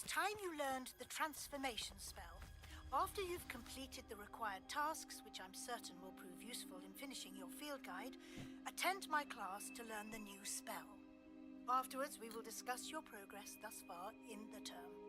It's time you learned the transformation spell. After you've completed the required tasks, which I'm certain will prove useful in finishing your field guide, attend my class to learn the new spell. Afterwards, we will discuss your progress thus far in the term.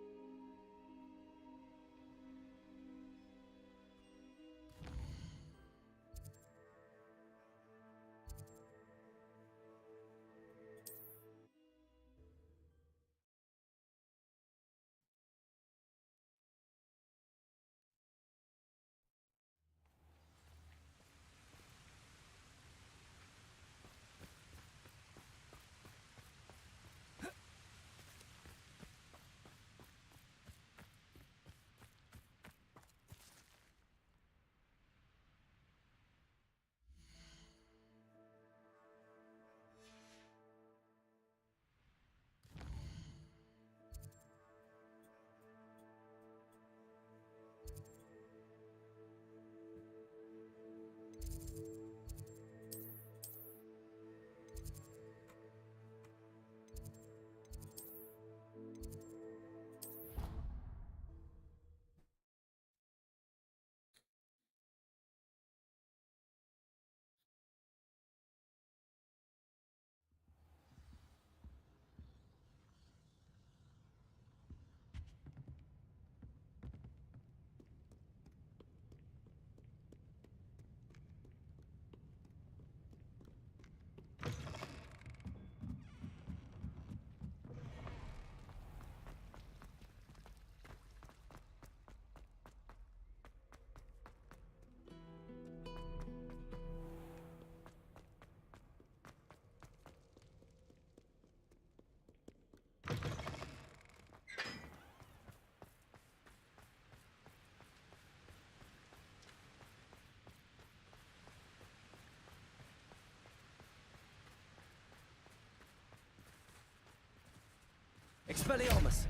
Expelliarmus!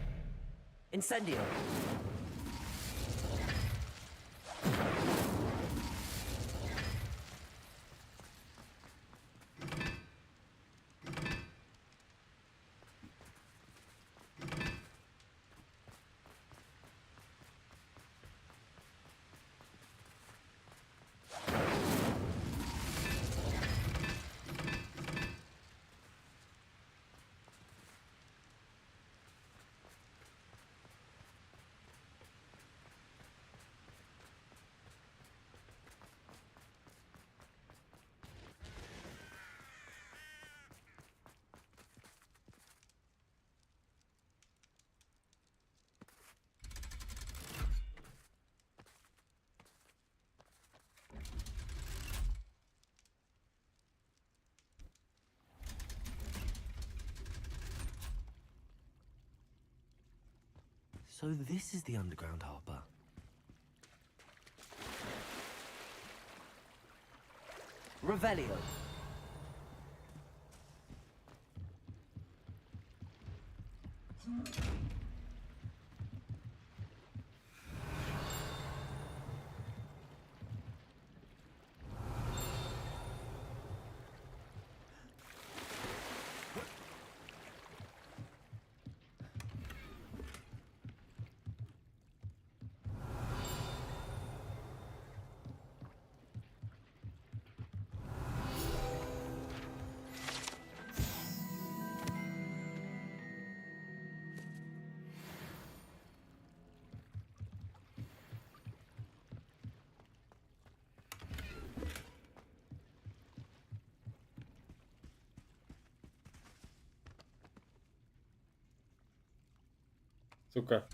Incendio! So this is the underground harbor. Revelio. Сука.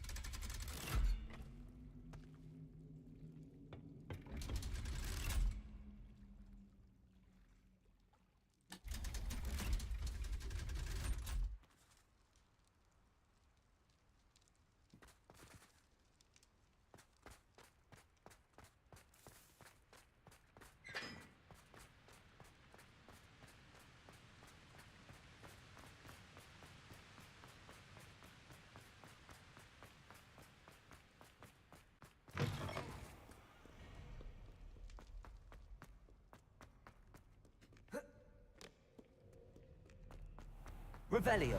Revelio.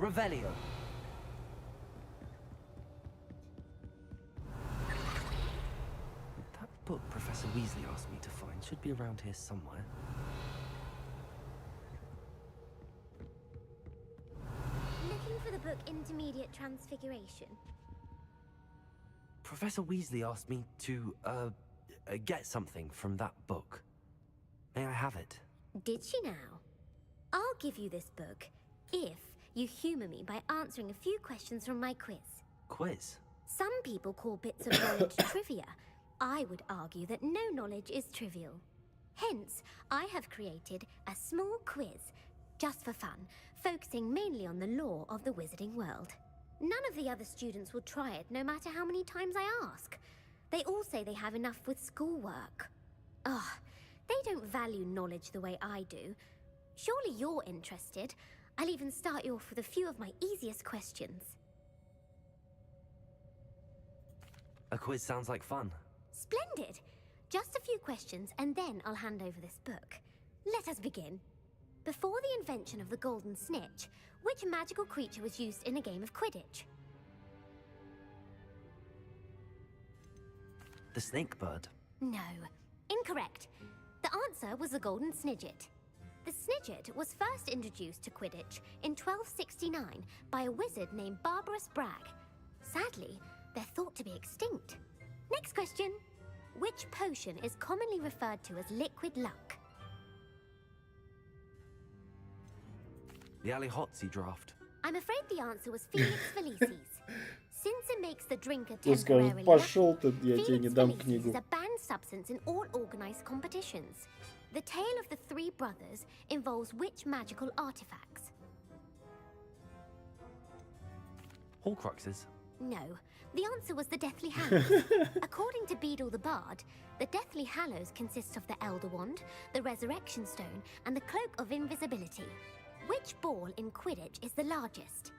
Revelio. That book Professor Weasley asked me to find should be around here somewhere. Looking for the book Intermediate Transfiguration? Professor Weasley asked me to, get something from that book. May I have it? Did she now? I'll give you this book if you humor me by answering a few questions from my quiz. Quiz? Some people call bits of knowledge trivia. I would argue that no knowledge is trivial. Hence, I have created a small quiz, just for fun, focusing mainly on the lore of the wizarding world. None of the other students will try it, no matter how many times I ask. They all say they have enough with schoolwork. Ugh, they don't value knowledge the way I do. Surely you're interested. I'll even start you off with a few of my easiest questions. A quiz sounds like fun. Splendid! Just a few questions and then I'll hand over this book. Let us begin. Before the invention of the golden snitch, which magical creature was used in a game of Quidditch? The snake bird. No. Incorrect. The answer was the golden snidget. The snidget was first introduced to Quidditch in 1269 by a wizard named Barbarous Bragg. Sadly, they're thought to be extinct. Next question. Which potion is commonly referred to as liquid luck? The Allihotzi draft. I'm afraid the answer was Felix Felicis. Since it makes the drinker Он скажет, temporarily пошел ты, я тебе не Felix дам Felicis книгу. is a banned substance in all organized competitions. The tale of the three brothers involves which magical artifacts? Horcruxes. No, the answer was the Deathly Hallows. According to Beadle the Bard, the Deathly Hallows consists of the Elder Wand, the Resurrection Stone, and the Cloak of Invisibility. Which ball in Quidditch is the largest?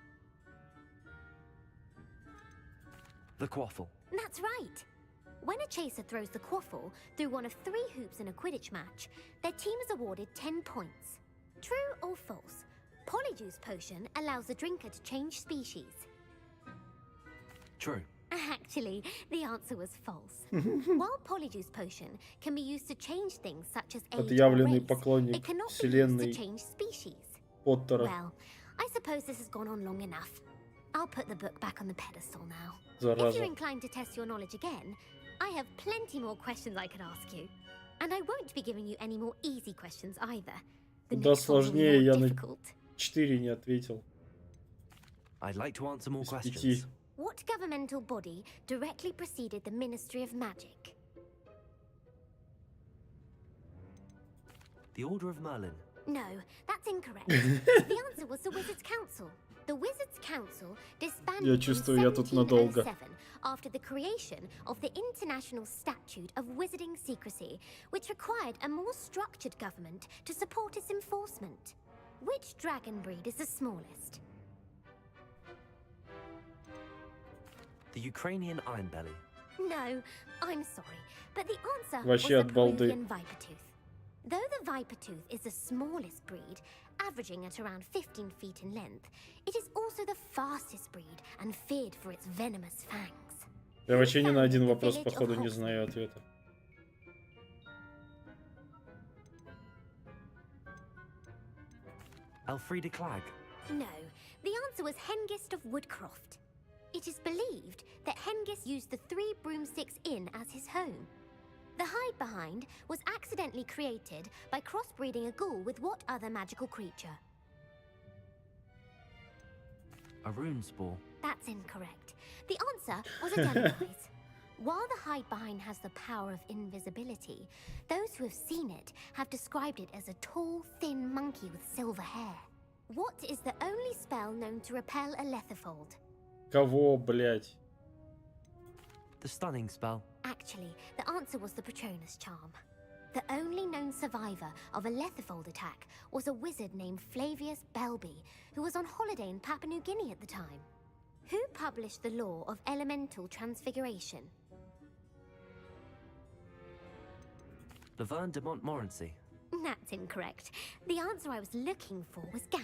The quaffle. That's right. When a chaser throws the quaffle through one of 3 hoops in a Quidditch match, their team is awarded 10 points. True or false? Polyjuice Potion allows the drinker to change species. True. Actually, the answer was false. While Polyjuice Potion can be used to change things such as age or Отъявленный race, поклонник it cannot be used вселенной to change species. Поттера. Well, I suppose this has gone on long enough. I'll put the book back on the pedestal now. If Зараза. you're inclined to test your knowledge again, I have plenty more questions I could ask you. And I won't be giving you any more easy questions either. The Куда next one will be сложнее, я more на difficult. 4 не ответил. I'd like to answer more Из questions. 5. What governmental body directly preceded the Ministry of Magic? The Order of Merlin. No, that's incorrect. The answer was the Wizards' Council. The Wizards' Council disbanded Я in чувствую, я тут надолго. 1707 after the creation of the International Statute of Wizarding Secrecy, which required a more structured government to support its enforcement. Which dragon breed is the smallest? The Ukrainian Ironbelly. No, I'm sorry, but the answer Вообще was от the балды. Peruvian Vipertooth. Though the Vipertooth is the smallest breed, averaging at around 15 feet in length, it is also the fastest breed and feared for its venomous fangs. Я вообще ни на один The вопрос, village походу, of не Hogsmeade. знаю ответа. Elfrida Clag. No, the answer was Hengist of Woodcroft. It is believed that Hengist used the 3 Broomsticks Inn as his home. The hide behind was accidentally created by crossbreeding a ghoul with what other magical creature? A rune spore. That's incorrect. The answer was a Demiguise. While the hide behind has the power of invisibility, those who have seen it have described it as a tall, thin monkey with silver hair. What is the only spell known to repel a letherfold? Кого, блядь? The stunning spell. Actually, the answer was the Patronus charm. The only known survivor of a letherfold attack was a wizard named Flavius Belby, who was on holiday in Papua New Guinea at the time. Who published the law of elemental transfiguration? Laverne de Montmorency. That's incorrect. The answer I was looking for was Gamp.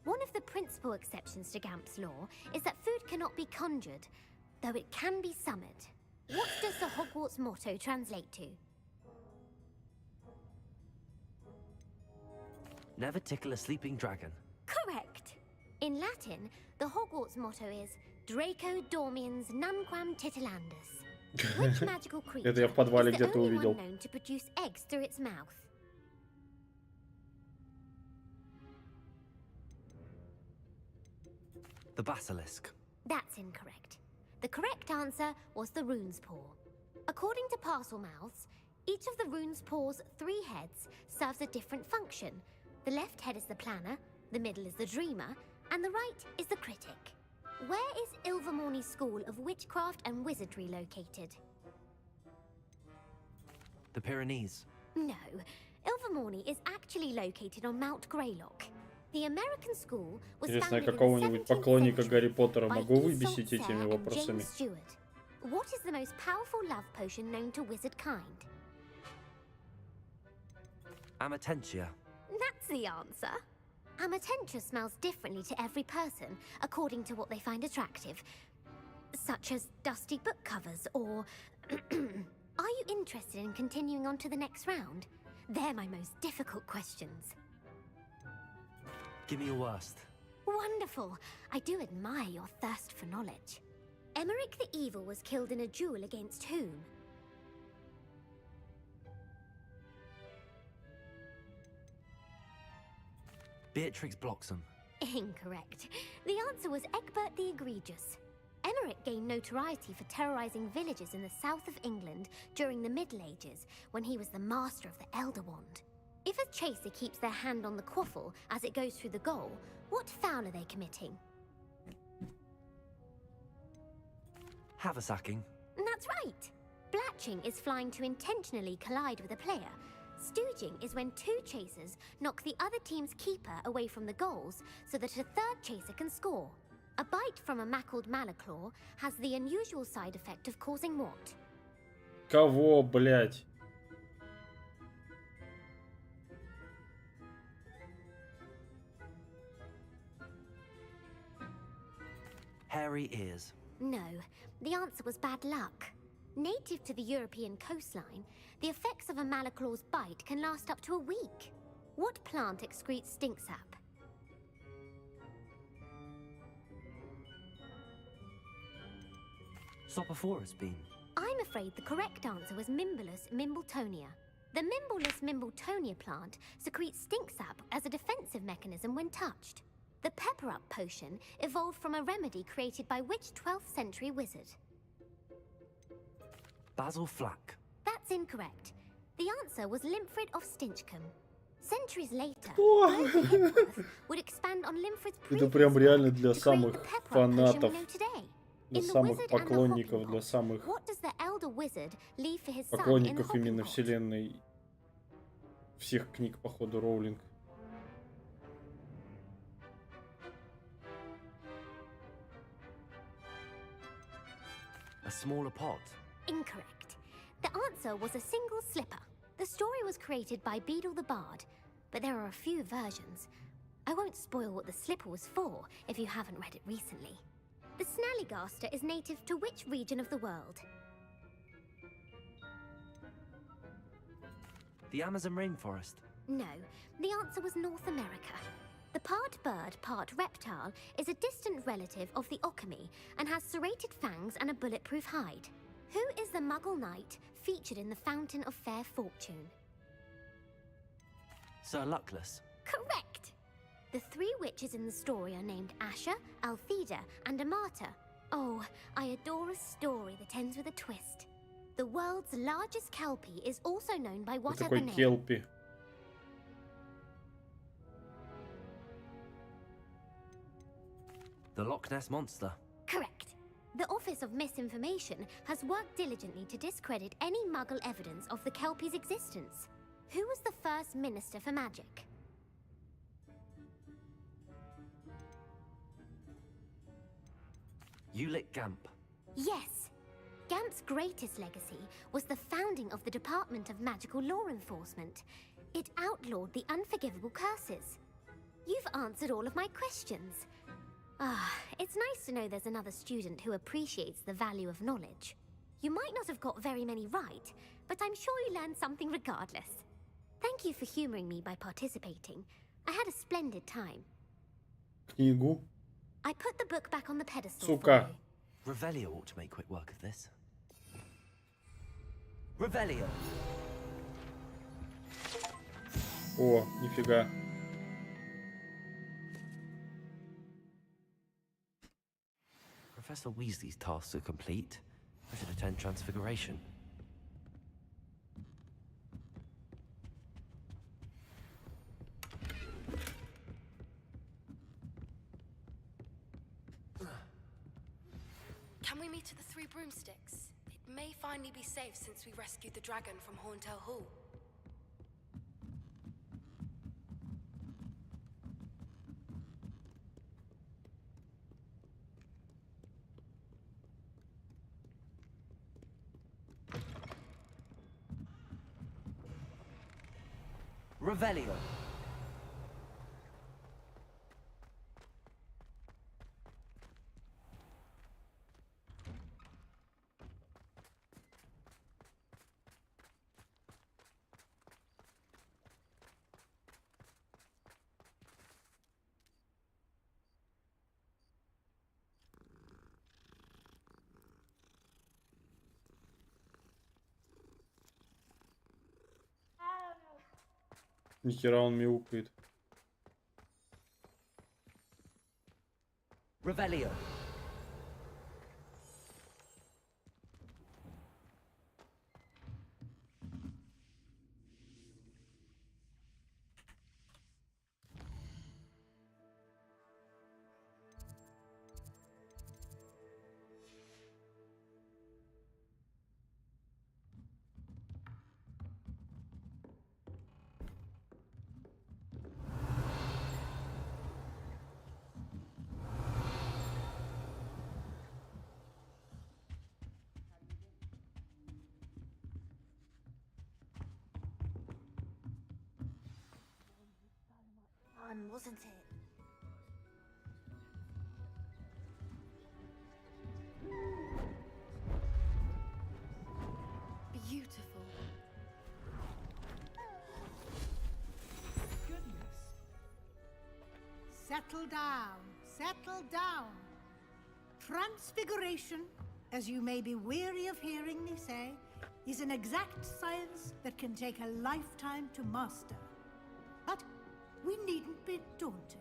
One of the principal exceptions to Gamp's law is that food cannot be conjured, though it can be summoned. What does the Hogwarts motto translate to? Never tickle a sleeping dragon. Correct. In Latin, the Hogwarts motto is Draco dormiens nunquam titilandus. Which magical creature Это я в подвале is the где-то only увидел. one known to produce eggs through its mouth? The basilisk. That's incorrect. The correct answer was the rune's paw. According to parcel mouths, each of the rune's paw's 3 heads serves a different function. The left head is the planner, the middle is the dreamer, and the right is the critic. Where is Ilvermorny's School of Witchcraft and Wizardry located? The Pyrenees. No, Ilvermorny is actually located on Mount Greylock. The American school was Интересно, я founded in the какого-нибудь 17th поклонника century Гарри Поттера by могу Isolde выбесить этими Sayre and вопросами? James Stewart. What is the most powerful love potion known to wizard kind? Amatentia. That's the answer. Amatentia smells differently to every person, according to what they find attractive, such as dusty book covers or... Are you interested in continuing on to the next round? They're my most difficult questions. Give me your worst. Wonderful. I do admire your thirst for knowledge. Emmerich the Evil was killed in a duel against whom? Beatrix Bloxham. Incorrect. The answer was Egbert the Egregious. Emmerich gained notoriety for terrorizing villages in the south of England during the Middle Ages, when he was the master of the Elder Wand. If a chaser keeps their hand on the quaffle as it goes through the goal, what foul are they committing? Haversacking. That's right. Blatching is flying to intentionally collide with a player. Stooging is when 2 chasers knock the other team's keeper away from the goals so that a 3rd chaser can score. A bite from a mackled malaclaw has the unusual side effect of causing what? Кого, блядь? Hairy ears. No, the answer was bad luck. Native to the European coastline, the effects of a malaclaw's bite can last up to a week. What plant excretes stink sap? Sopophorus bean. I'm afraid the correct answer was Mimbulus mimbletonia. The Mimbulus mimbletonia plant secretes stink sap as a defensive mechanism when touched. The pepper-up potion evolved from a remedy created by which 12th century wizard? Basil flack. That's incorrect. The answer was Limfrid of Stinchcombe. Centuries later, Кто? Lord Hipworth would expand on Limfrid's Это previous прям реально work для to create the самых pepper-up potion we фанатов, know today. для In The самых Wizard and the поклонников, Hopping для Pot, самых what does the elder wizard leave for his son in the поклонников Hopping именно Pot? вселенной всех книг, походу, Роулинг. A smaller pot. Incorrect. The answer was a single slipper. The story was created by Beadle the Bard, but there are a few versions. I won't spoil what the slipper was for if you haven't read it recently. The Snallygaster is native to which region of the world? The Amazon rainforest. No, the answer was North America. The part bird, part reptile is a distant relative of the Occamy and has serrated fangs and a bulletproof hide. Who is the Muggle knight featured in the Fountain of Fair Fortune? Sir Luckless. Correct! The 3 witches in the story are named Asher, Altheda, and Amata. Oh, I adore a story that ends with a twist. The world's largest kelpie is also known by what Кто other такой name? Келпи? The Loch Ness monster. Correct. The Office of Misinformation has worked diligently to discredit any Muggle evidence of the kelpie's existence. Who was the first Minister for Magic? Ulick Gamp. Yes. Gamp's greatest legacy was the founding of the Department of Magical Law Enforcement. It outlawed the unforgivable curses. You've answered all of my questions. It's nice to know there's another student who appreciates the value of knowledge. You might not have got very many right, but I'm sure you learned something regardless. Thank you for humoring me by participating. I had a splendid time. Книгу. I put the book back on the pedestal Сука. for you. Revelio ought to make quick work of this. Revelio! О, нифига. Professor Weasley's tasks are complete. I should attend Transfiguration. Can we meet at the Three Broomsticks? It may finally be safe since we rescued the dragon from Horntail Hall. Revelio! Нихера он мяукает. Revelio! Wasn't it? Beautiful. Goodness. Settle down. Settle down. Transfiguration, as you may be weary of hearing me say, is an exact science that can take a lifetime to master. But we needn't be daunted.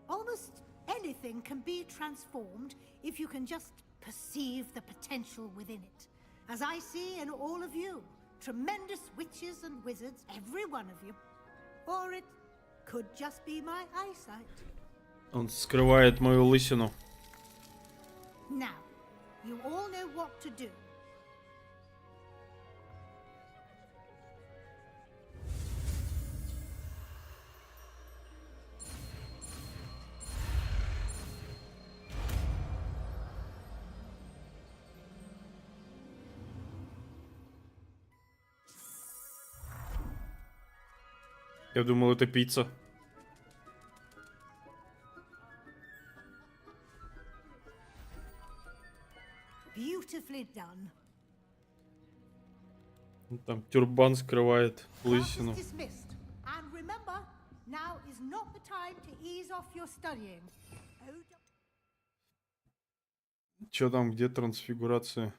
Almost anything can be transformed if you can just perceive the potential within it. As I see in all of you, tremendous witches and wizards, every one of you. Or it could just be my eyesight. Он скрывает мою лысину. Now, you all know what to do. Я думал, это пицца. Beautifully done. Там тюрбан скрывает Class is лысину. dismissed. And remember, now is not the time to ease off your studying. Чё там, где трансфигурация?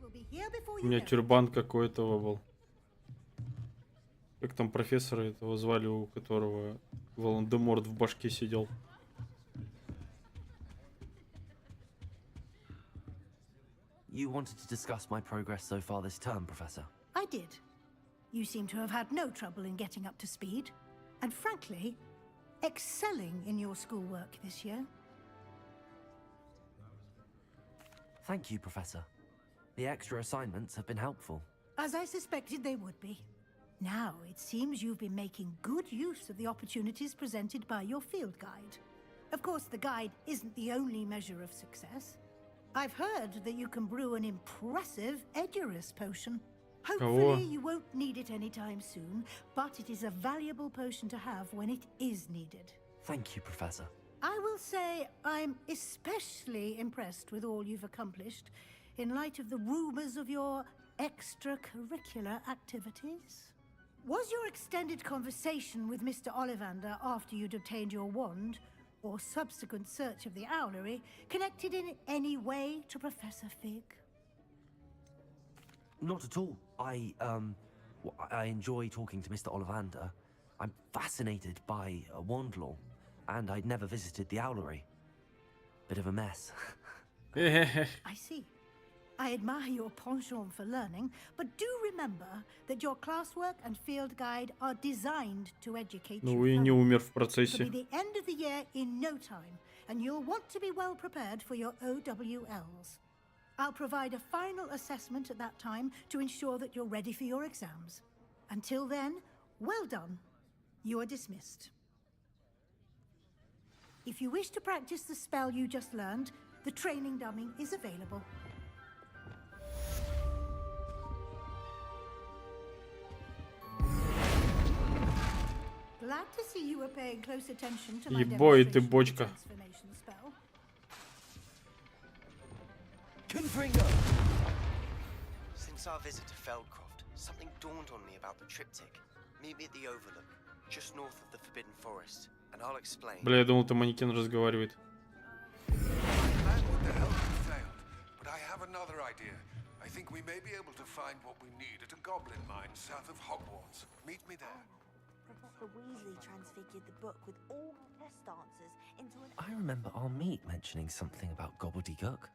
Will be here before У you меня know it. тюрбан какой-то был. Как там профессора этого звали, у которого Волан-де-Морт в башке сидел? You wanted to discuss my progress so far this term, Professor. I did. You seem to have had no trouble in getting up to speed. And frankly, excelling in your schoolwork this year. Thank you, Professor. The extra assignments have been helpful. As I suspected they would be. Now, it seems you've been making good use of the opportunities presented by your field guide. Of course, the guide isn't the only measure of success. I've heard that you can brew an impressive Edurus potion. Hopefully, you won't need it anytime soon, but it is a valuable potion to have when it is needed. Thank you, Professor. I will say I'm especially impressed with all you've accomplished in light of the rumors of your extracurricular activities. Was your extended conversation with Mr. Ollivander after you'd obtained your wand, or subsequent search of the owlery, connected in any way to Professor Fig? Not at all. I enjoy talking to Mr. Ollivander. I'm fascinated by wand lore, and I'd never visited the owlery. Bit of a mess. I see. I admire your penchant for learning, but do remember that your classwork and field guide are designed to educate Ну you. и не умер в It'll процессе. be the end of the year in no time, and you'll want to be well prepared for your OWLs. I'll provide a final assessment at that time to ensure that you're ready for your exams. Until then, well done. You are dismissed. If you wish to practice the spell you just learned, the training dummy is available. Glad to see you were paying close attention to my Ебой ты, demonstration of the бочка. transformation spell. Confringo! Since our visit to Feldcroft, something dawned on me about the triptych. Meet me at the Overlook, just north of the Forbidden Forest, and I'll explain. Бля, я думал, там манекен разговаривает. And what the hell you failed, but I have another idea. I think we may be able to find what we need at a goblin mine south of Hogwarts. Meet me there. Professor Weasley transfigured the book with all the test answers into an... I remember our meet mentioning something about gobbledygook.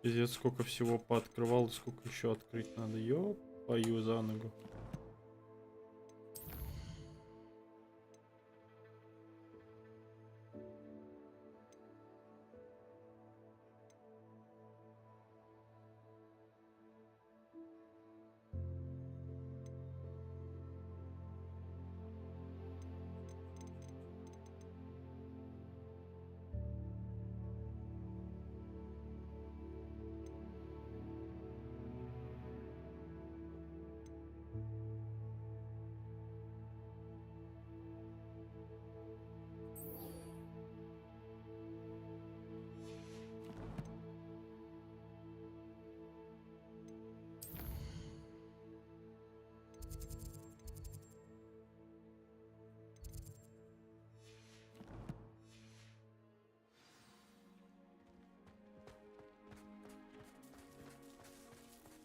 Пиздец, сколько всего пооткрывал, сколько еще открыть надо. Ёпаю за ногу.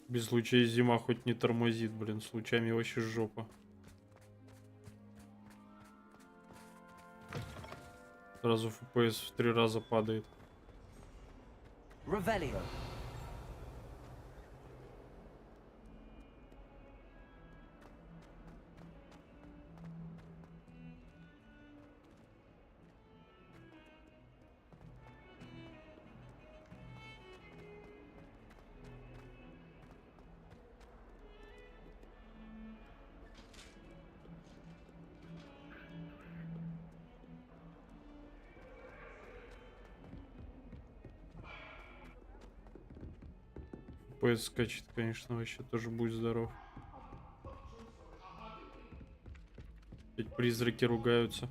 Без лучей зима хоть не тормозит, блин, с лучами вообще жопа. Сразу FPS в 3 раза падает. Revelio. FPS скачет, конечно, вообще тоже будь здоров. Ведь призраки ругаются.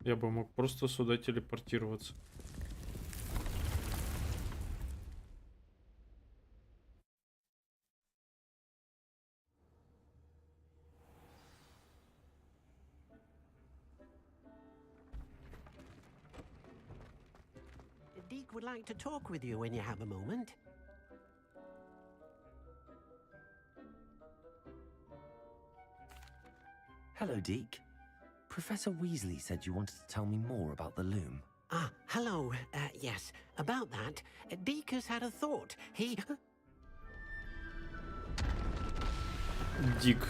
Я бы мог просто сюда телепортироваться. Deke would like to talk with you when you have a moment. Hello, Deke. Professor Weasley said you wanted to tell me more about the loom. Ah, hello. Yes, about that. Deke has had a thought. He... Дик.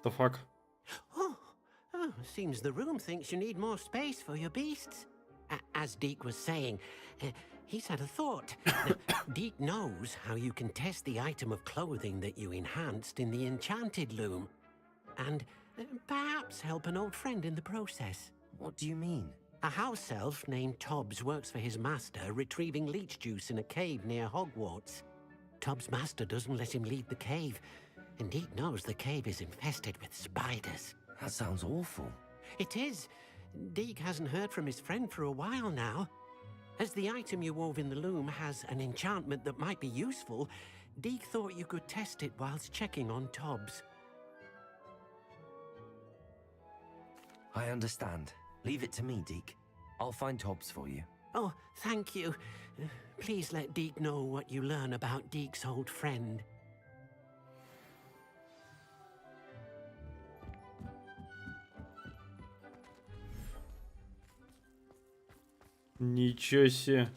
The fuck? Oh, seems the room thinks you need more space for your beasts. As Deke was saying, he's had a thought. Now, Deke knows how you can test the item of clothing that you enhanced in the enchanted loom. And perhaps help an old friend in the process. What do you mean? A house elf named Tobbs works for his master, retrieving leech juice in a cave near Hogwarts. Tobbs' master doesn't let him leave the cave, and Deke knows the cave is infested with spiders. That sounds awful. It is. Deke hasn't heard from his friend for a while now. As the item you wove in the loom has an enchantment that might be useful, Deke thought you could test it whilst checking on Tobbs. I understand. Leave it to me, Deke. I'll find Tobbs for you. Oh, thank you. Please let Deke know what you learn about Deke's old friend. Ничего себе.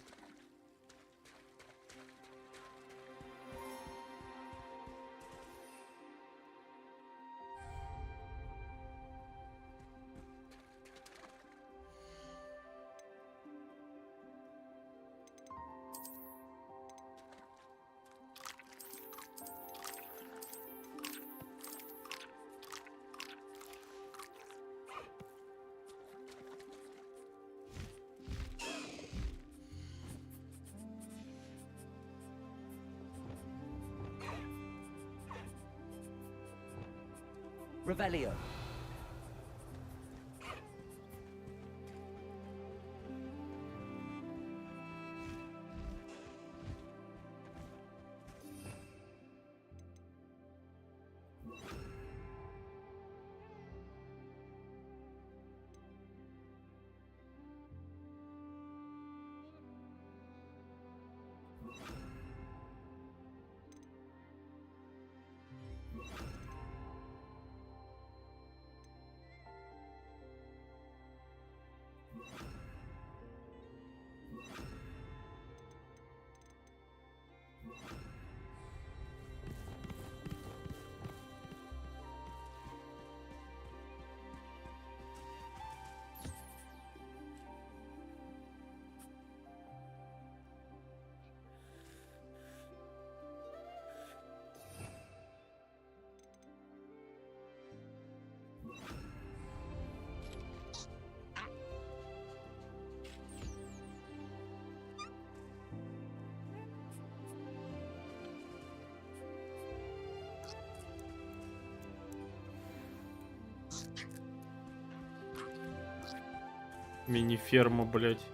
Revelio. Мини-ферма, блядь.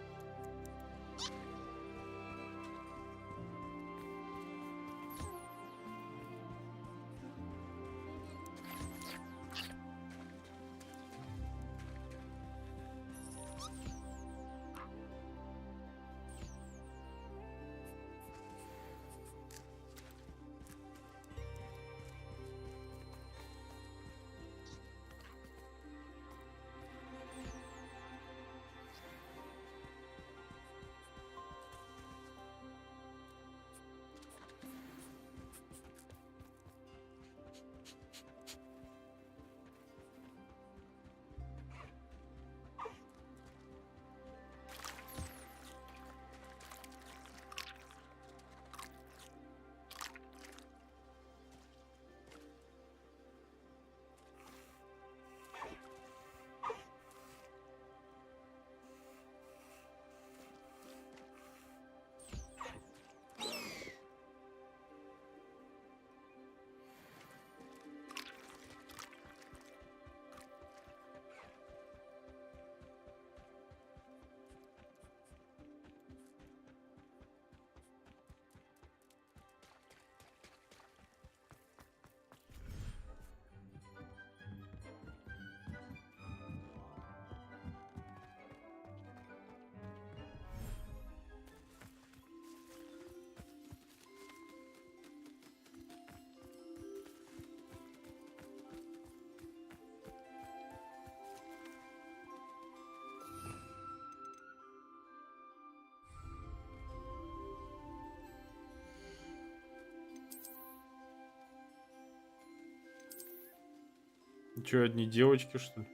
Че, одни девочки, что ли?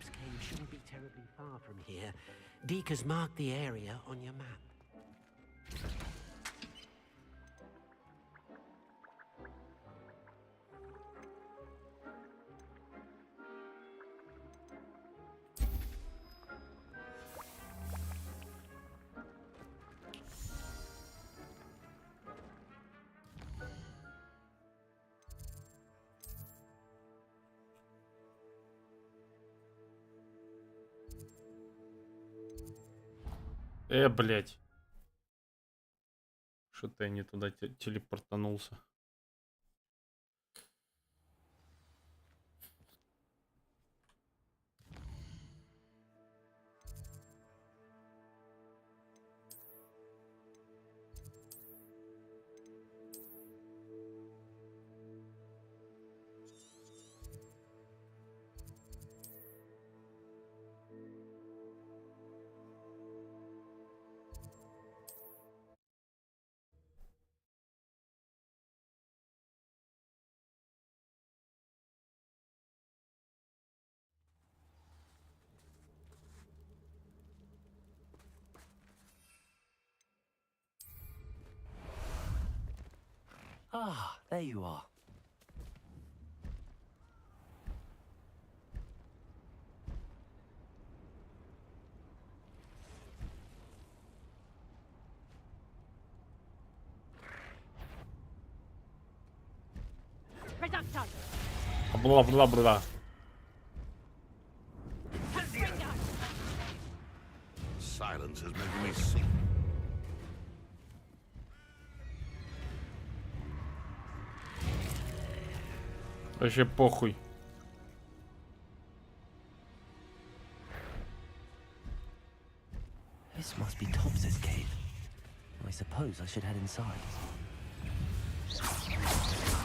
Tobbs Cave shouldn't be terribly far from here. Deke has marked the area on your map. Блять. Что-то я не туда телепортанулся. Ah, there you are. Бла-бла-бла. Silence has made me sick. Вообще похуй. This must be Tobbs's cave. I suppose I should head inside.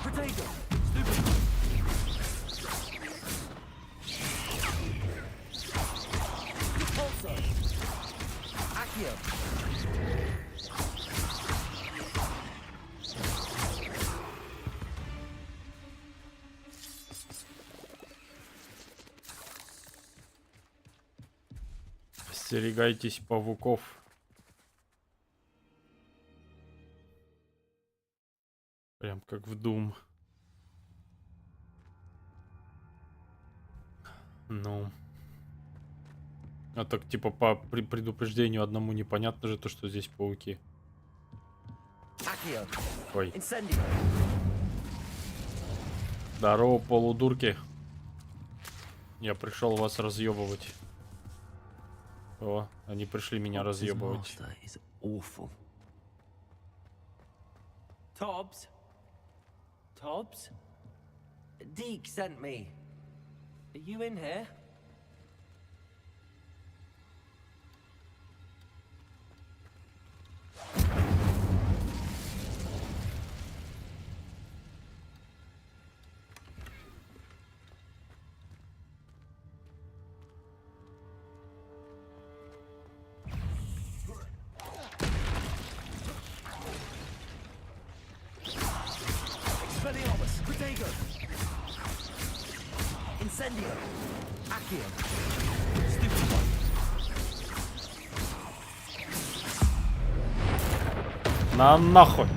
Potato! Stupid! Repulsor! Accio! Остерегайтесь пауков. Прям как в Doom. Ну. А так типа по предупреждению одному непонятно же то, что здесь пауки. Ой. Здорово, полудурки. Я пришел вас разъебывать. О, они пришли меня разъебывать. Tobbs? Tobbs? Deke sent me. Are you in here? Incendio! Accio! Stupid one! На нахуй!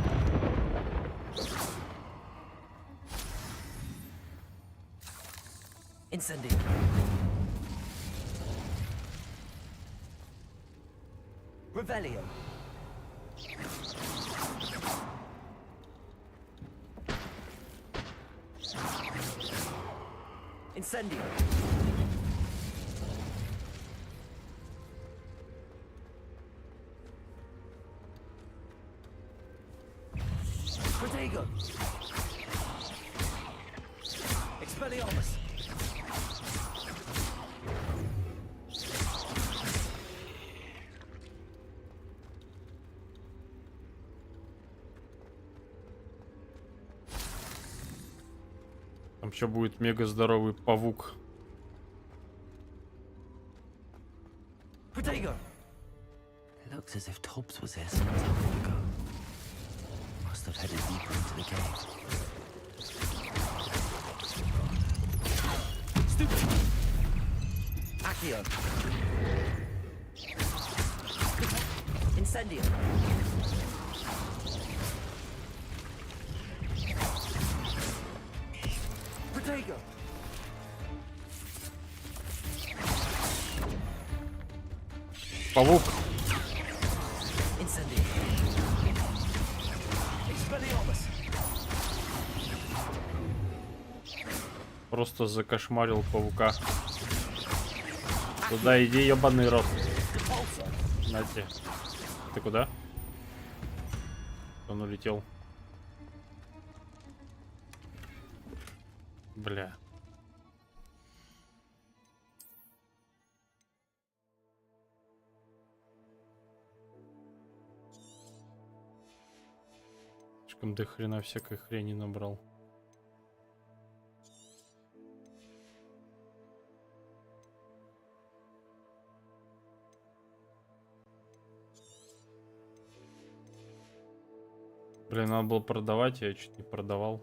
Incendio! Revelio! Incendio! Protego! Expelliarmus! Там еще будет мега здоровый павук. Protego! It looks as if Tobbs was here some time ago. Must have headed deeper into the cave. Stupid! Accio. Incendio. Protego. Паук. Incendio. Expelliarmus. Просто закошмарил паука. Туда иди, ебаный рот. Нате. Ты куда? Он улетел. Бля. Слишком до хрена всякой хрени набрал. Блин, надо было продавать, я чуть не продавал.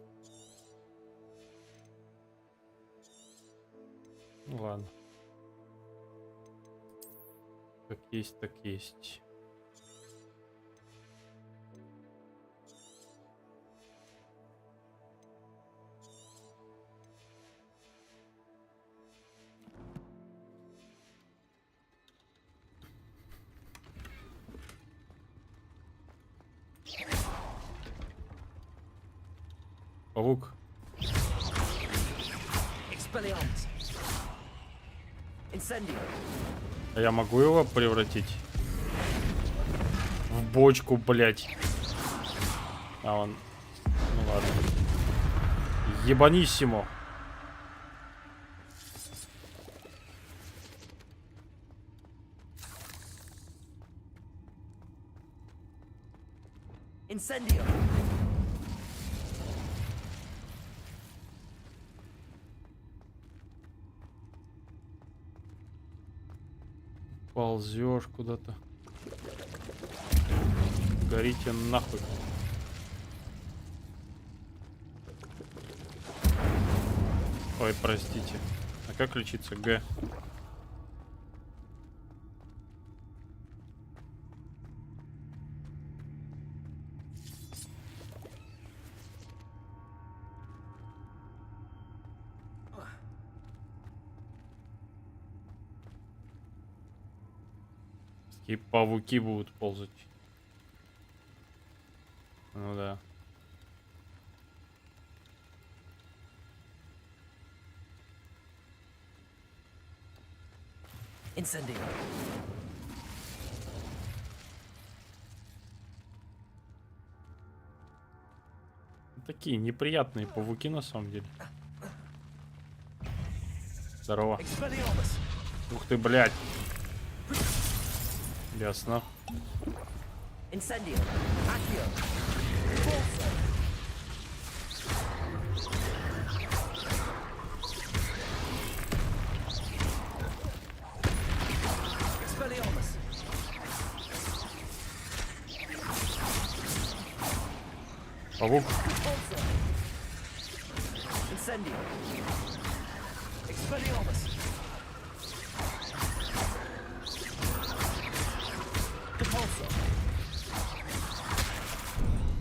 Ну ладно. Как есть, так есть. Паук. Expelliarmus. Incendio. А я могу его превратить в бочку, блять. А он... Ну ладно. Ебаниссимо. Incendio. Ползешь куда-то. Горите нахуй. Ой, простите. А как лечиться? Г. И пауки будут ползать. Ну да. Incendio. Такие неприятные пауки на самом деле. Здорово. Expelliarmus. Ух ты, блядь. Ясно. Incendio. Accio. Forza. Expelliarmus. Паук. Forza. Incendio. Expelliarmus.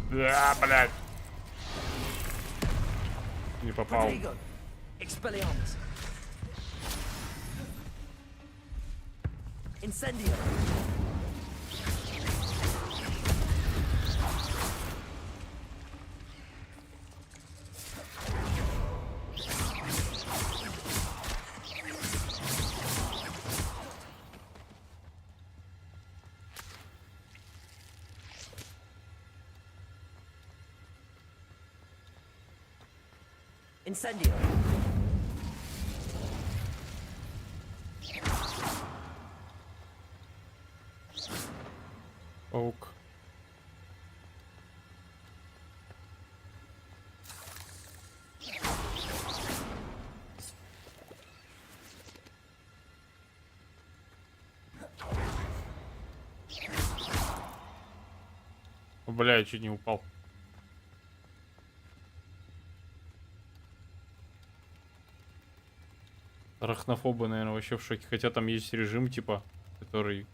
Да, блядь. Не попал. Expelliarmus. Incendio. Incendio. Паук. Бля, я чуть не упал. Арахнофобы, наверное, вообще в шоке. Хотя там есть режим, типа, который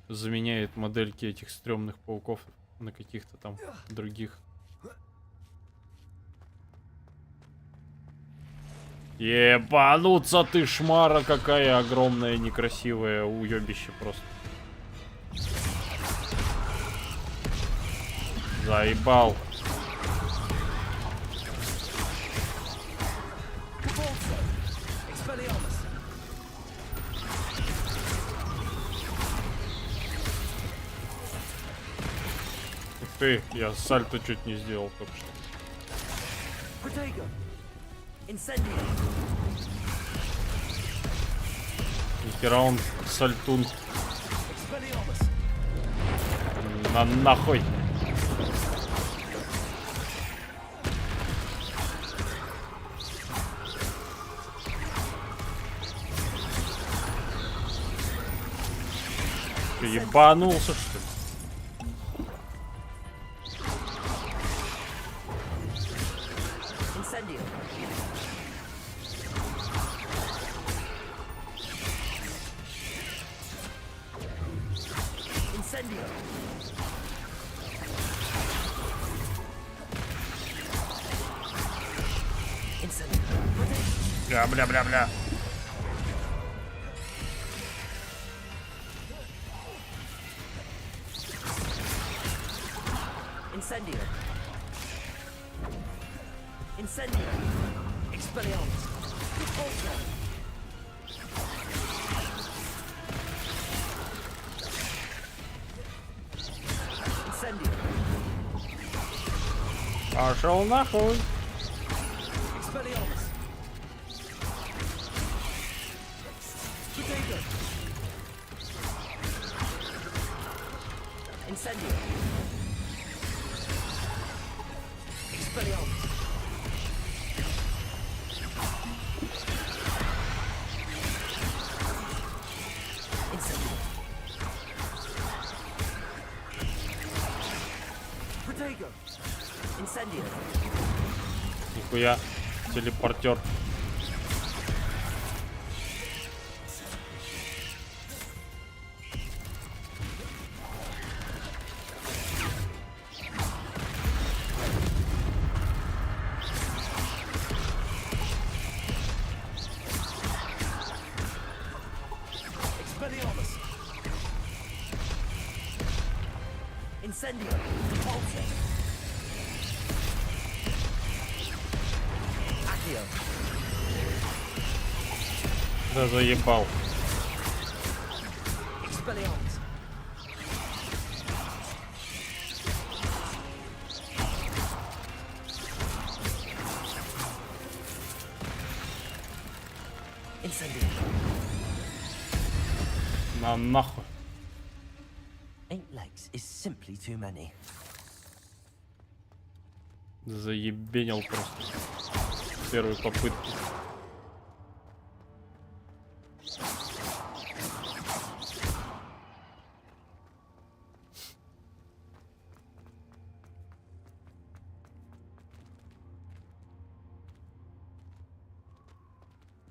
заменяет модельки этих стрёмных пауков на каких-то там других. Ебануться ты, шмара какая огромная, некрасивая, уёбище просто. Заебал. Ух ты, я сальто чуть не сделал только что. Нихера он сальтун. На нахуй. Ты ебанулся, что ли? Бля. Incendio. Incendio. Expelliarmus. Repulsor. Incendio. Пошел нахуй. Expelliarmus. Potato. Incendio. Expelliarmus. Incendio. Potato. Incendio. Нихуя. Телепортер. Expelliarmus. Incendio. Repulsor. Accio. Да заебал. Expelliarmus. Incendio. На нахуй. 8 legs is simply too many. Заебенил просто. С первой попытки.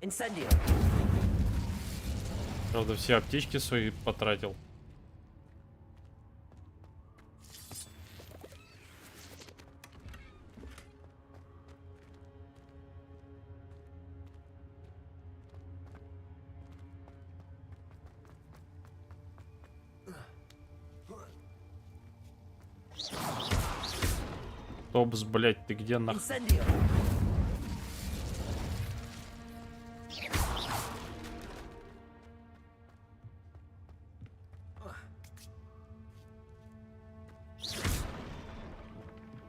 Incendio. Правда, все аптечки свои потратил. Топс, блять, ты где нахуй? Incendio.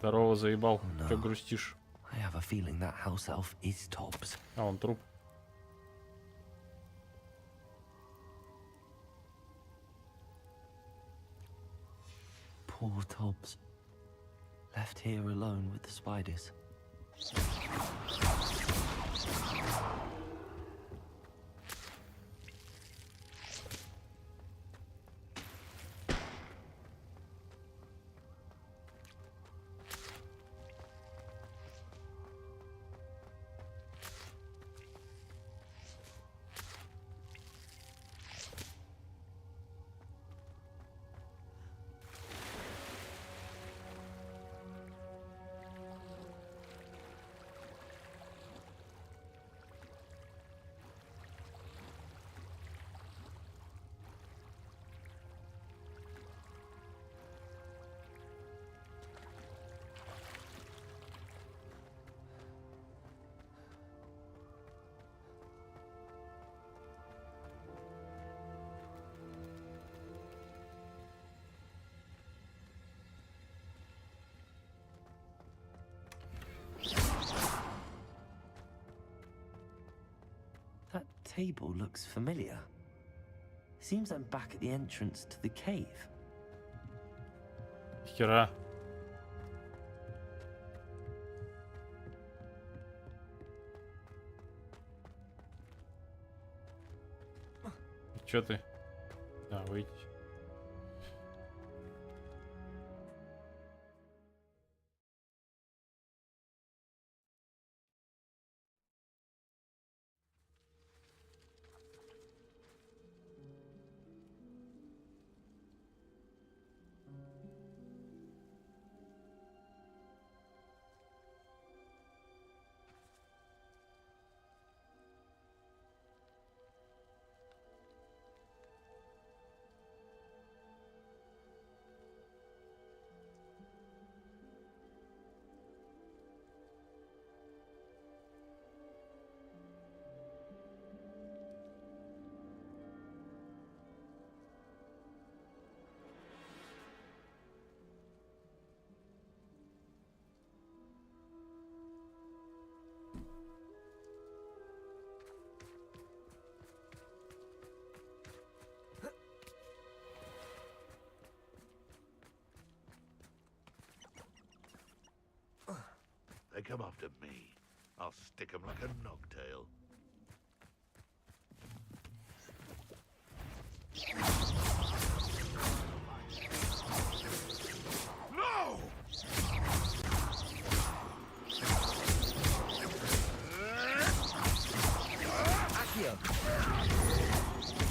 Дарова, заебал. Чё грустишь? I have a feeling that house elf is Tobbs. А, он труп. Poor Tobbs. Left here alone with the spiders. table looks familiar. Seems I'm back at the entrance to the cave. Хера. Чё ты? Да, выйти. They come after me. I'll stick 'em like a nogtail. No! Accio.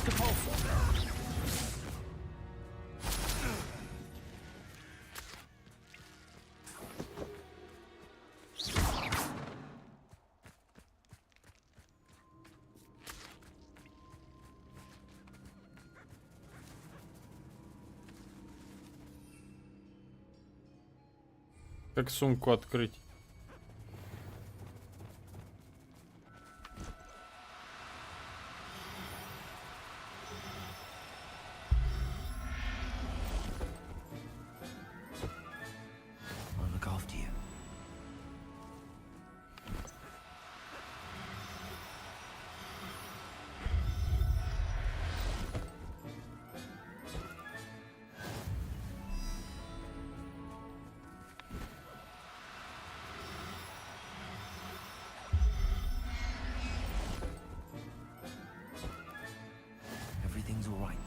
Depulso. Как сумку открыть? I'll look after you. Everything's all right now.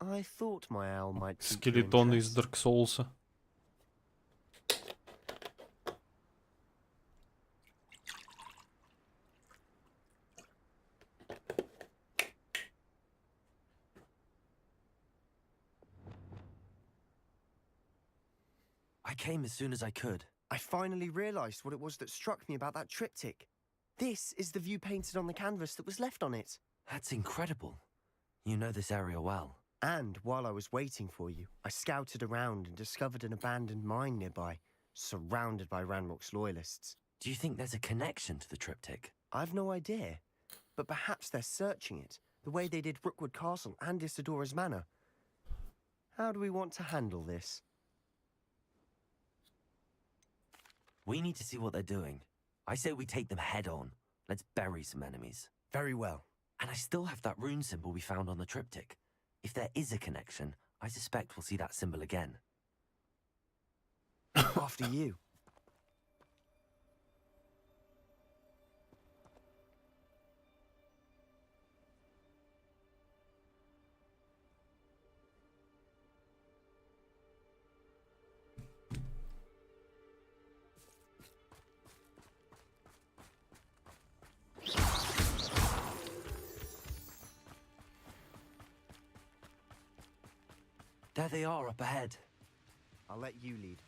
I thought my owl might pique your Скелетон из interest. Dark Souls. I came as soon as I could. I finally realized what it was that struck me about that triptych. This is the view painted on the canvas that was left on it. That's incredible. You know this area well. And while I was waiting for you, I scouted around and discovered an abandoned mine nearby, surrounded by Ranrock's loyalists. Do you think there's a connection to the triptych? I've no idea, but perhaps they're searching it, the way they did Rookwood Castle and Isidora's Manor. How do we want to handle this? We need to see what they're doing. I say we take them head on. Let's bury some enemies. Very well. And I still have that rune symbol we found on the triptych. If there is a connection, I suspect we'll see that symbol again. After you. There they are up ahead. I'll let you lead.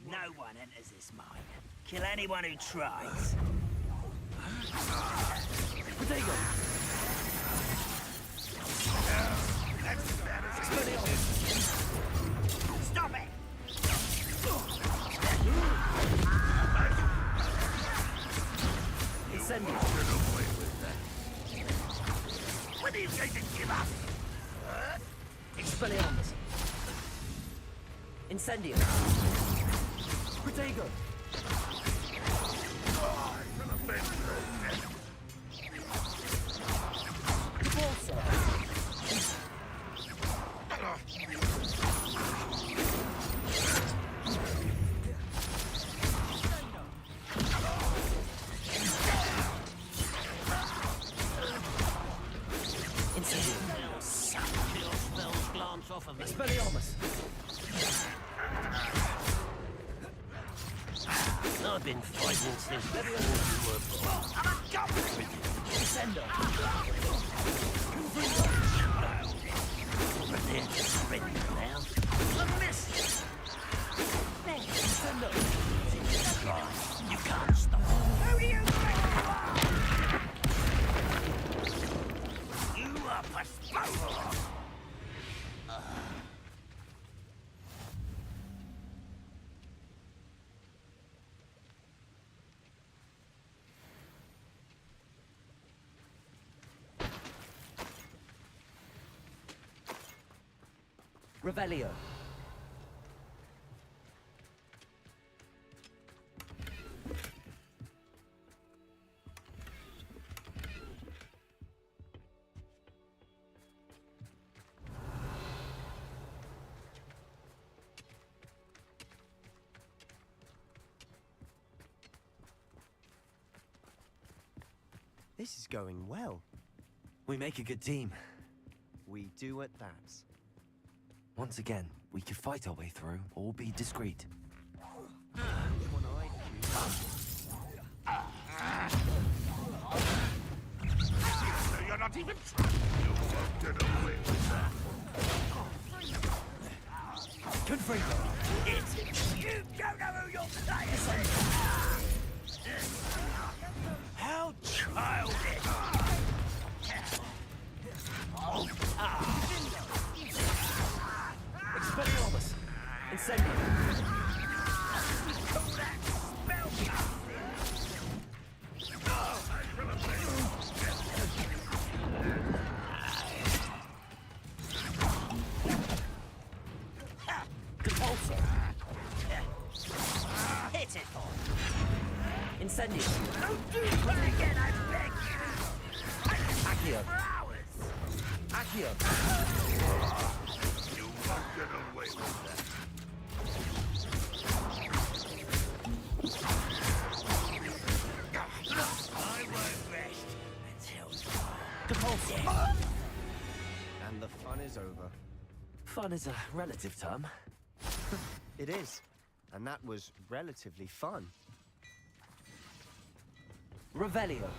No one enters this mine. Kill anyone who tries. Potato! Stop it! Incendio! When are you going to give up? Expelliarmus! Incendio! Potato! I've been fighting since before you were born. I'm a goblin! Send up! But they're just ready now. A miss! Send up! You can't stop. Who do you think you are? You are postponed! Revelio. This is going well. We make a good team. We do at that. Once again, we could fight our way through or be discreet. You're not even trying. You won't get away with that. Confringo! You don't know who you're playing! How childish! Expelliarmus! Incendio! Compulsor! Hit it, boy! Incendio! Don't do that again, I beg you! Accio! For hours! Accio! You won't get away with that. I won't rest until Compulsor! And the fun is over. Fun is a relative term. It is. And that was relatively fun. Revelio.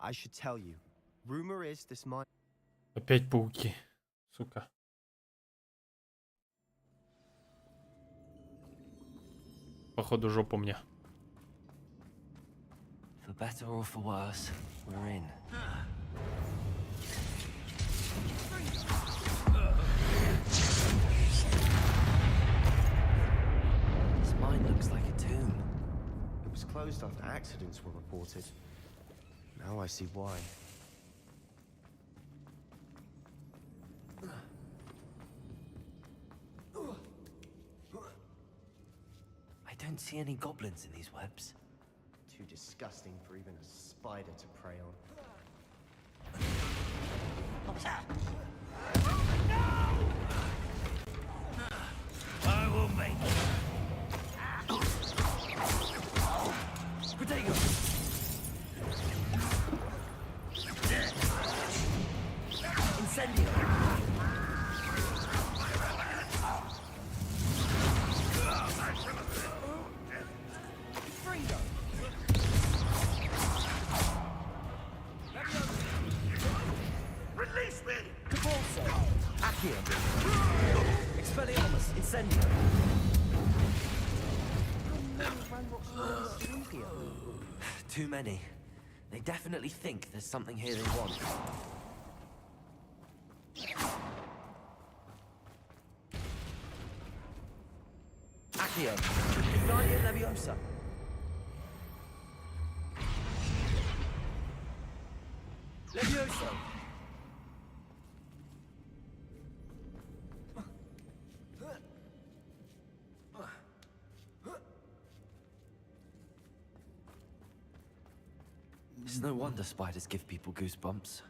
I should tell you. Rumor is this mine. Опять пауки. Сука. Походу жопа мне. better or for worse, we're in. This mine looks like a tomb. It was closed after accidents were reported. Now I see why. I don't see any goblins in these webs. Too disgusting for even a spider to prey on. I will make it. Potato! Incendio! Release me! Capulso! Accio! Expelliarmus! Incendio! Too many. They definitely think there's something here they want. Accio! Ignite Leviosa! Leviosa! It's no wonder spiders give people goosebumps.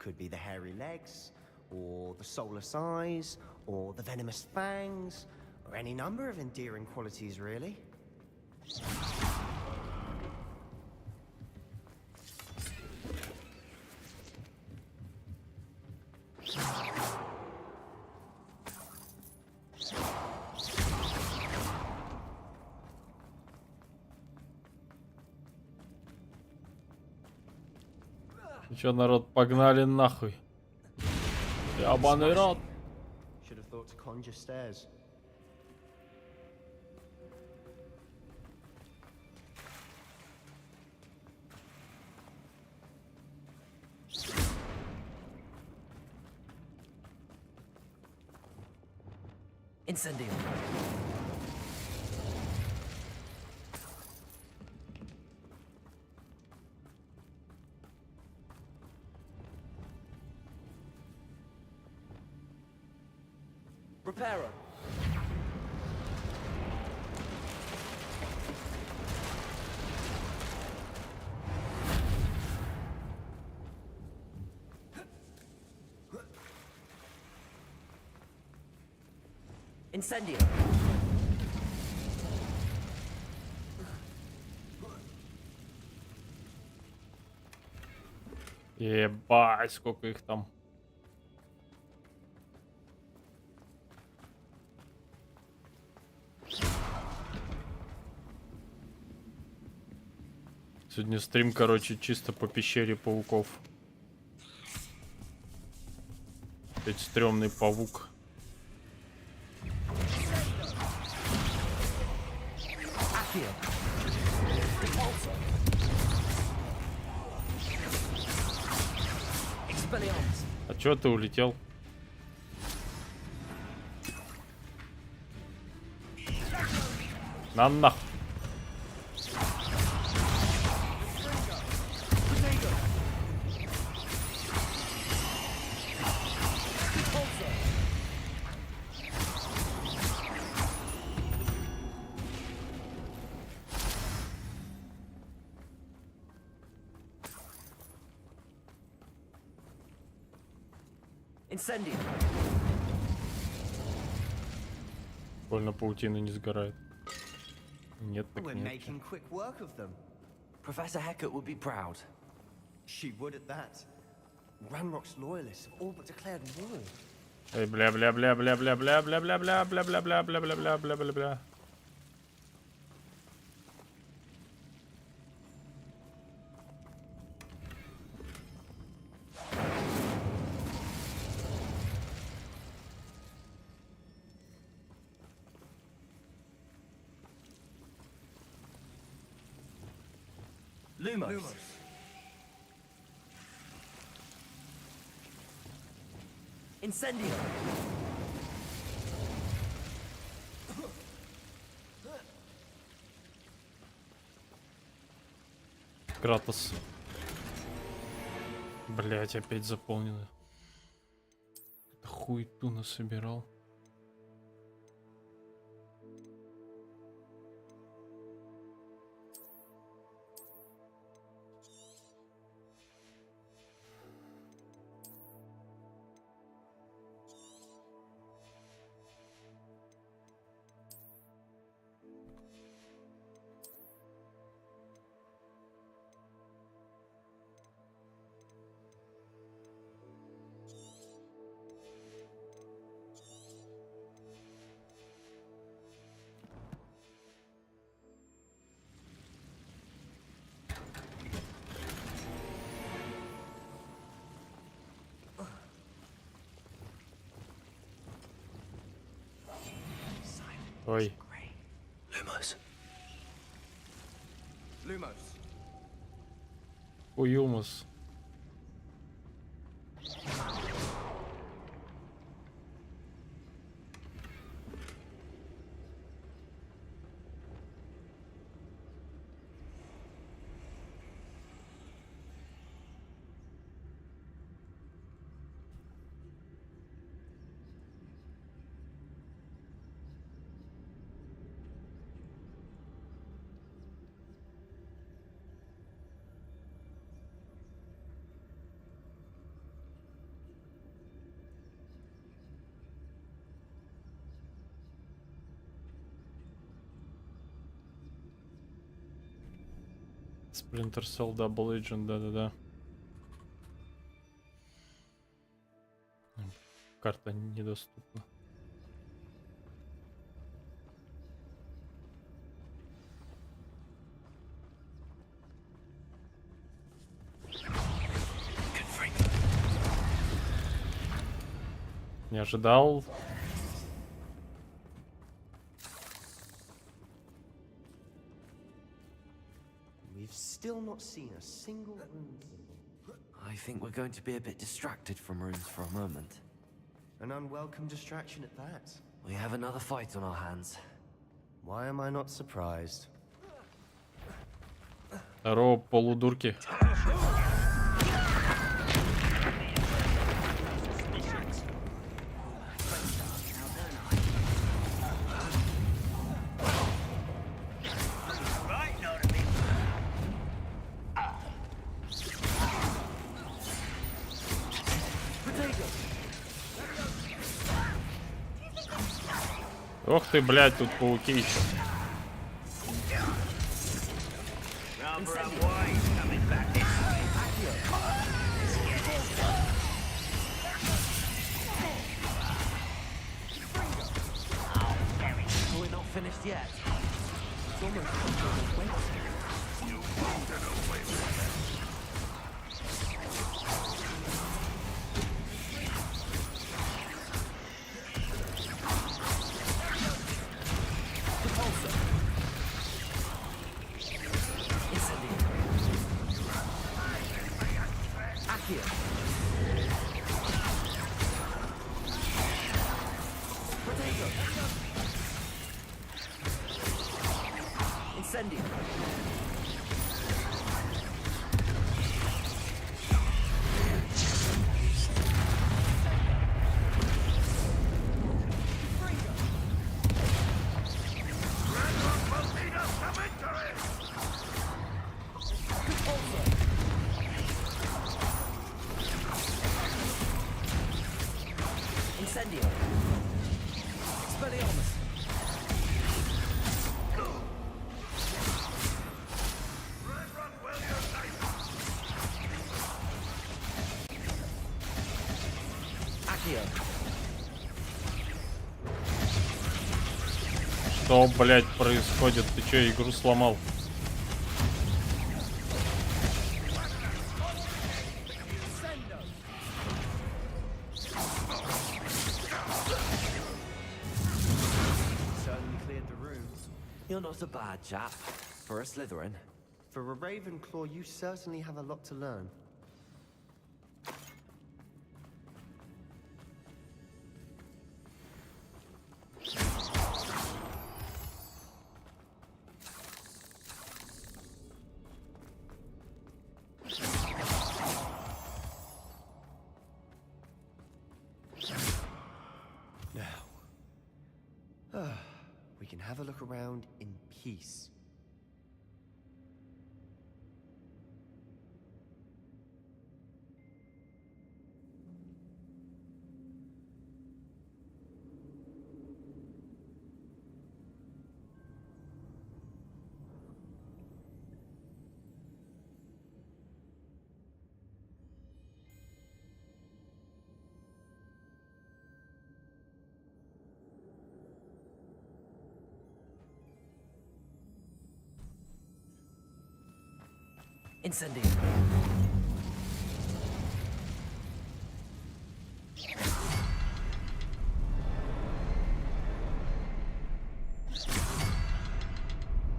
Could be the hairy legs, or the soulless eyes, or the venomous fangs, or any number of endearing qualities, really. Чё, народ, погнали нахуй. Ябаный рот. Should have thought to conjure stairs. Incendio! Reparo! Incendio! Ебать, сколько их там. Сегодня стрим, короче, чисто по пещере пауков. Опять стрёмный павук. А чё ты улетел? На нахуй. Incendio! Больно паутина не сгорает. Нет, так We're нет. making quick work of them. Professor Hecat would be proud. She would at that. Ranrock's loyalists have all but declared war. Эй, бля-бля-бля-бля-бля-бля-бля-бля-бля-бля-бля-бля-бля-бля-бля-бля. Lumos. Incendio. Кратос. Блять, опять заполнено. Хуету насобирал. Ой. Lumos. Lumos. Уюмус. Splinter Cell Double Agent, да-да-да. Карта недоступна. Не ожидал. We've still not seen a single rune symbol. I think we're going to be a bit distracted from runes for a moment. An unwelcome distraction at that. We have another fight on our hands. Why am I not surprised? Дарова, полудурки. Ох ты, блядь, тут пауки еще. We're not finished yet. It's almost like You wanted away with it. Incendio. Incendio. Expelliarmus. Что, блядь, происходит? Ты чё, игру сломал? You're not a bad chap for a Slytherin. For a Ravenclaw, you certainly have a lot to learn. Now, we can have a look around in peace. Incendio.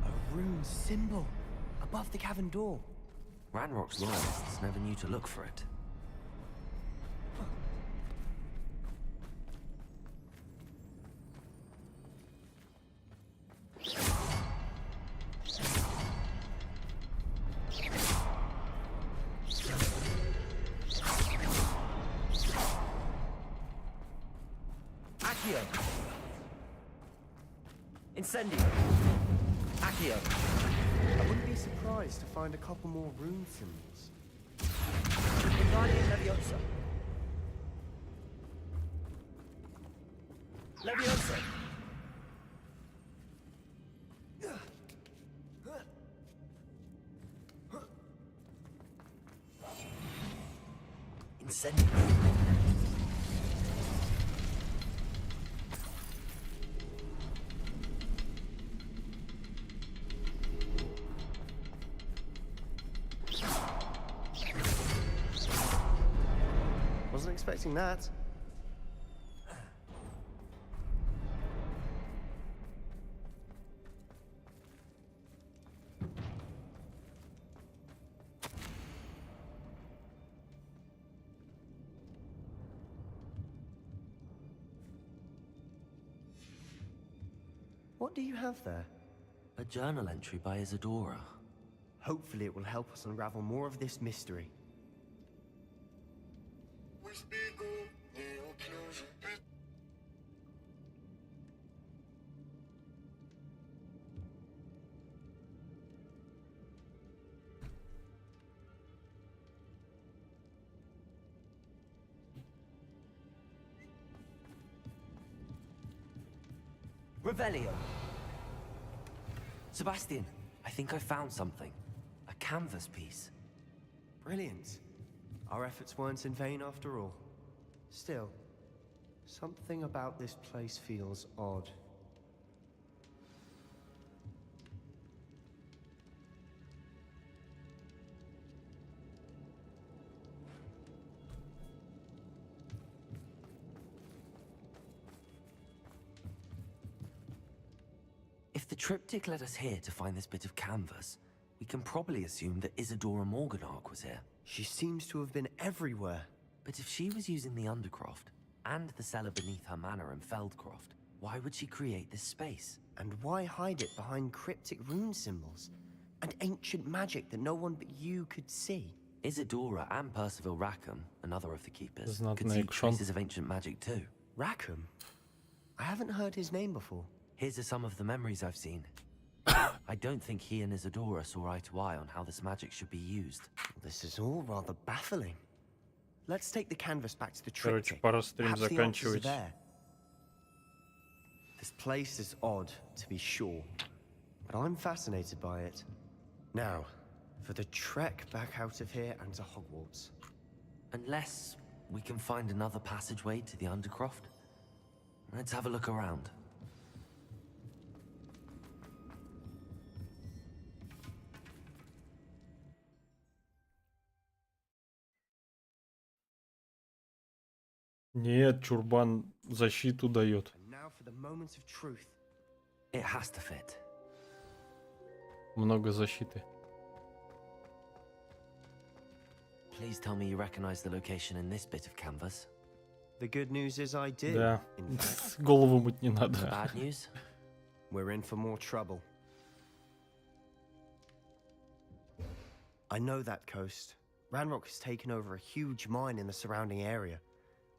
A rune symbol above the cavern door. Ranrock's loyalists never knew to look for it. Incendio. Accio. I wouldn't be surprised to find a couple more rune symbols. Wingardium Leviosa. Leviosa. Incendio. Wasn't expecting that. What do you have there? A journal entry by Isadora. Hopefully it will help us unravel more of this mystery. Revelio. Sebastian, I think I found something. A canvas piece. Brilliant. Our efforts weren't in vain after all. Still, something about this place feels odd. If the triptych led us here to find this bit of canvas, we can probably assume that Isadora Morganach was here. She seems to have been everywhere. But if she was using the Undercroft, and the cellar beneath her manor in Feldcroft, why would she create this space? And why hide it behind cryptic rune symbols? And ancient magic that no one but you could see? Isadora and Percival Rackham, another of the keepers, Знатный could see экшон. traces of ancient magic too. Rackham? I haven't heard his name before. Here's some of the memories I've seen. I don't think he and Isadora saw eye to eye on how this magic should be used. This is all rather baffling. Let's take the canvas back to the Короче, triptych. пора стрим Perhaps the answers are заканчивать. there. This place is odd, to be sure, but I'm fascinated by it. Now, for the trek back out of here and to Hogwarts. Unless we can find another passageway to the Undercroft. Let's have a look around. Нет, чурбан защиту дает. And now for the moment of truth. It has to fit. Много защиты. Please tell me you recognize the location in this bit of canvas. The good news is I do. Да. In fact, Голову мыть не The надо. bad news? we're in for more trouble. I know that coast. Ranrock has taken over a huge mine in the surrounding area.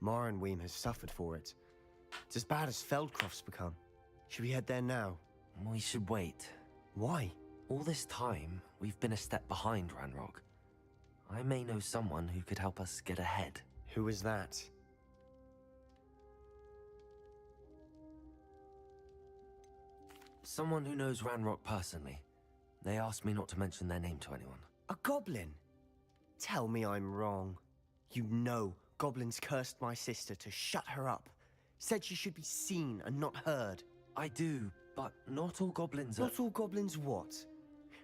Marenweem has suffered for it. It's as bad as Feldcroft's become. Should we head there now? We should wait. Why? All this time, we've been a step behind Ranrock. I may know someone who could help us get ahead. Who is that? Someone who knows Ranrock personally. They asked me not to mention their name to anyone. A goblin? Tell me I'm wrong. You know goblins cursed my sister to shut her up. Said she should be seen and not heard. I do, but not all goblins are... Not all goblins what?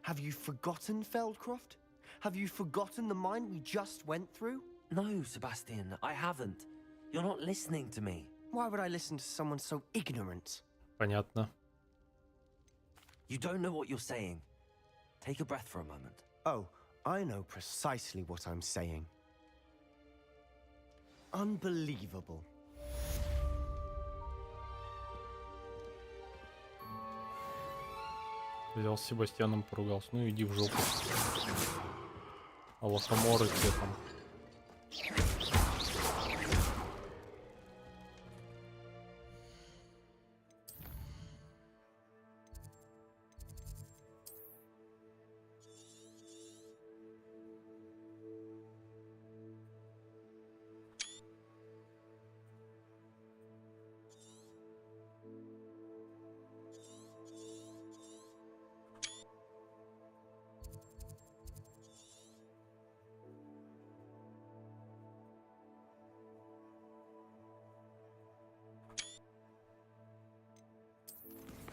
Have you forgotten Feldcroft? Have you forgotten the mine we just went through? No, Sebastian, I haven't. You're not listening to me. Why would I listen to someone so ignorant? Понятно. You don't know what you're saying. Take a breath for a moment. Oh, I know precisely what I'm saying. Unbelievable. Взял с Себастьяном, поругался. Ну иди в жопу. А лохоморы где там?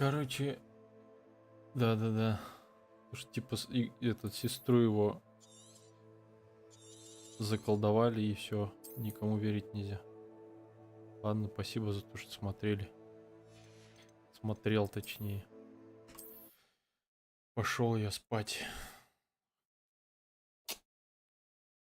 Короче, да. Потому что типа этот сестру его заколдовали и все, никому верить нельзя. Ладно, спасибо за то, что смотрели. Смотрел, точнее. Пошел я спать.